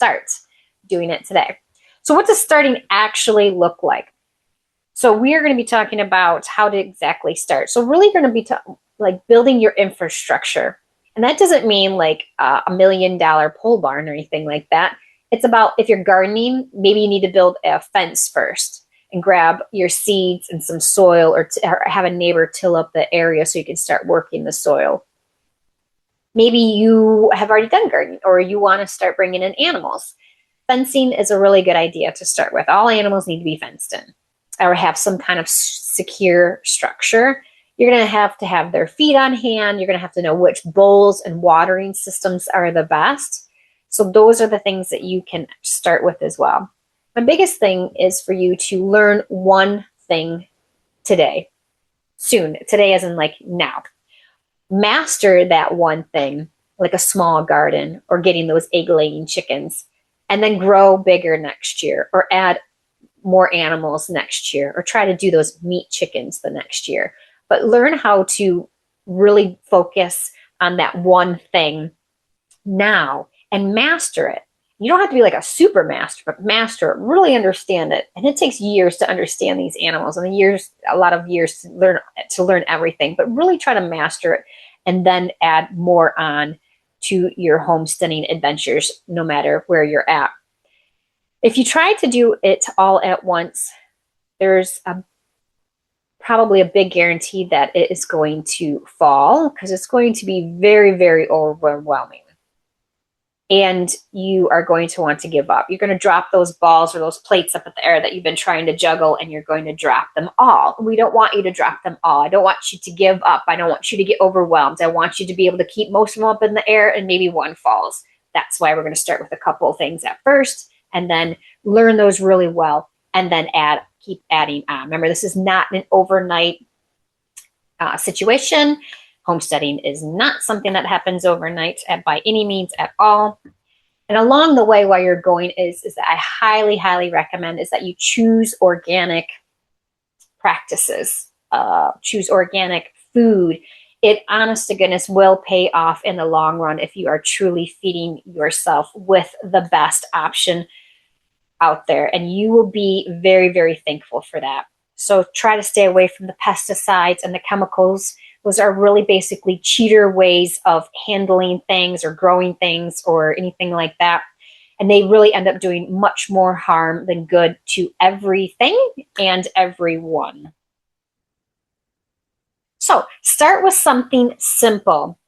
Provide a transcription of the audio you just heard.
start doing it today. So what does starting actually look like? So we are going to be talking about how to exactly start. So really going to be like building your infrastructure. And that doesn't mean like $1 million pole barn or anything like that. It's about, if you're gardening, maybe you need to build a fence first and grab your seeds and some soil, or have a neighbor till up the area so you can start working the soil. Maybe you have already done gardening, or you want to start bringing in animals. Fencing is a really good idea to start with. All animals need to be fenced in or have some kind of secure structure. You're going to have their feed on hand. You're going to have to know which bowls and watering systems are the best. So those are the things that you can start with as well. My biggest thing is for you to learn one thing today, soon. Today as in like now. Master that one thing, like a small garden or getting those egg-laying chickens, and then grow bigger next year, or add more animals next year, or try to do those meat chickens the next year. But learn how to really focus on that one thing now and master it. You don't have to be like a super master, but master it, really understand it. And it takes years to understand these animals, and a lot of years to learn everything, but really try to master it and then add more on to your homesteading adventures, no matter where you're at. If you try to do it all at once, there's probably a big guarantee that it is going to fall, because it's going to be very, very overwhelming. And you are going to want to give up. You're going to drop those balls or those plates up in the air that you've been trying to juggle, and you're going to drop them all. We don't want you to drop them all. I don't want you to give up. I don't want you to get overwhelmed. I want you to be able to keep most of them up in the air, and maybe one falls. That's why we're going to start with a couple of things at first, and then learn those really well, and then keep adding on. Remember, this is not an overnight situation. Homesteading is not something that happens overnight by any means at all. And along the way, while you're going, is that I highly, highly recommend is that you choose organic practices, choose organic food. It, honest to goodness, will pay off in the long run if you are truly feeding yourself with the best option out there. And you will be very, very thankful for that. So try to stay away from the pesticides and the chemicals. Those are really basically cheater ways of handling things or growing things or anything like that. And they really end up doing much more harm than good to everything and everyone. So start with something simple.